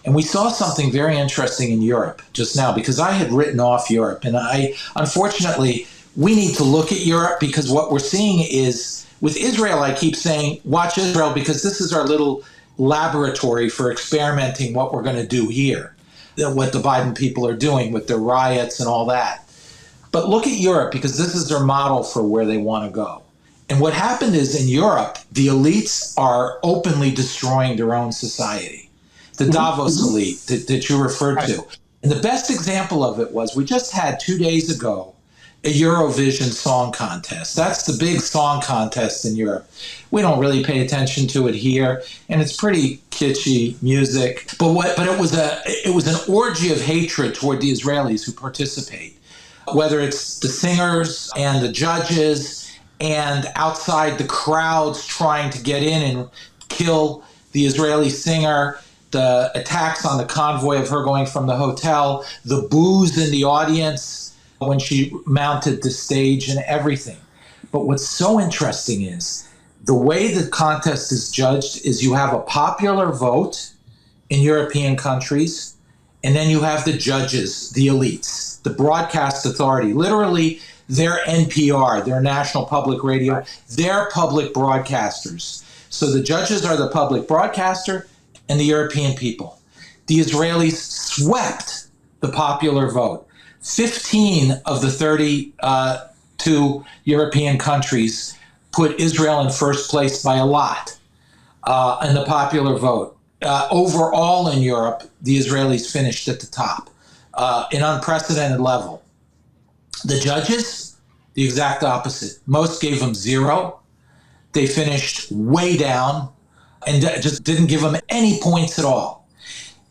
And we saw something very interesting in Europe just now, because I had written off Europe. And unfortunately, we need to look at Europe, because what we're seeing is with Israel, I keep saying, watch Israel, because this is our little laboratory for experimenting what we're going to do here, what the Biden people are doing with their riots and all that. But look at Europe, because this is their model for where they want to go. And what happened is in Europe, the elites are openly destroying their own society. The Davos elite that you referred to. And the best example of it was we just had 2 days ago a Eurovision song contest. That's the big song contest in Europe. We don't really pay attention to it here, and it's pretty kitschy music. But it was an orgy of hatred toward the Israelis who participate, whether it's the singers and the judges and outside the crowds trying to get in and kill the Israeli singer, the attacks on the convoy of her going from the hotel, the boos in the audience when she mounted the stage and everything. But what's so interesting is the way the contest is judged is you have a popular vote in European countries, and then you have the judges, the elites, the broadcast authority, literally their NPR, their National Public Radio, their public broadcasters. So the judges are the public broadcaster and the European people. The Israelis swept the popular vote. 15 of the 32 European countries put Israel in first place by a lot in the popular vote. Overall in Europe, the Israelis finished at the top, an unprecedented level. The judges, the exact opposite. Most gave them 0. They finished way down and just didn't give them any points at all.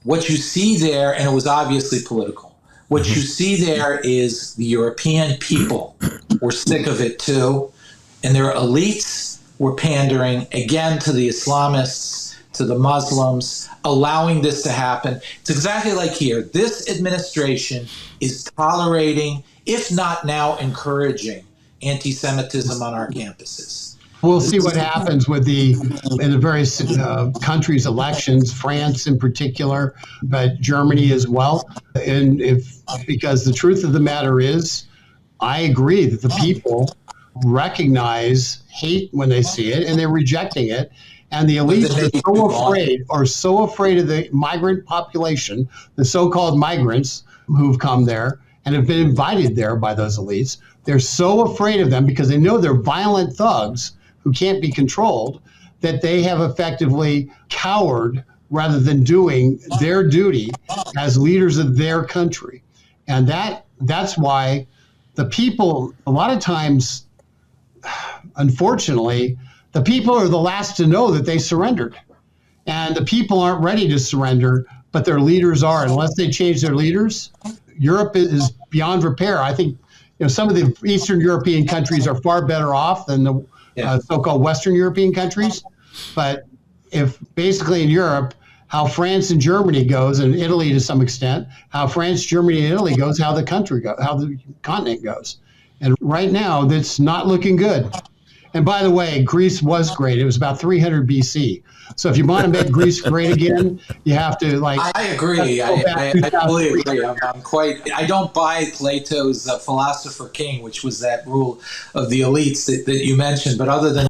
What you see there, and it was obviously political, what you see there is the European people were sick of it too, and their elites were pandering again to the Islamists, to the Muslims, allowing this to happen. It's exactly like here. This administration is tolerating, if not now encouraging, anti-Semitism on our campuses. We'll see what happens with in the various countries' elections, France in particular, but Germany as well. And because the truth of the matter is, I agree that the people recognize hate when they see it, and they're rejecting it. And the elites are so afraid of the migrant population, the so-called migrants who've come there and have been invited there by those elites. They're so afraid of them because they know they're violent thugs who can't be controlled, that they have effectively cowered rather than doing their duty as leaders of their country. And that's why the people, a lot of times, unfortunately, the people are the last to know that they surrendered. And the people aren't ready to surrender, but their leaders are. Unless they change their leaders, Europe is beyond repair. I think some of the Eastern European countries are far better off than the so-called Western European countries. But if basically in Europe, how France and Germany goes, and Italy to some extent, how France, Germany, and Italy goes, how the continent goes. And right now, that's not looking good. And by the way, Greece was great. It was about 300 BC. So if you want to make Greece great again, you have to I agree. I fully agree. I don't buy Plato's philosopher king, which was that rule of the elites that you mentioned. But other than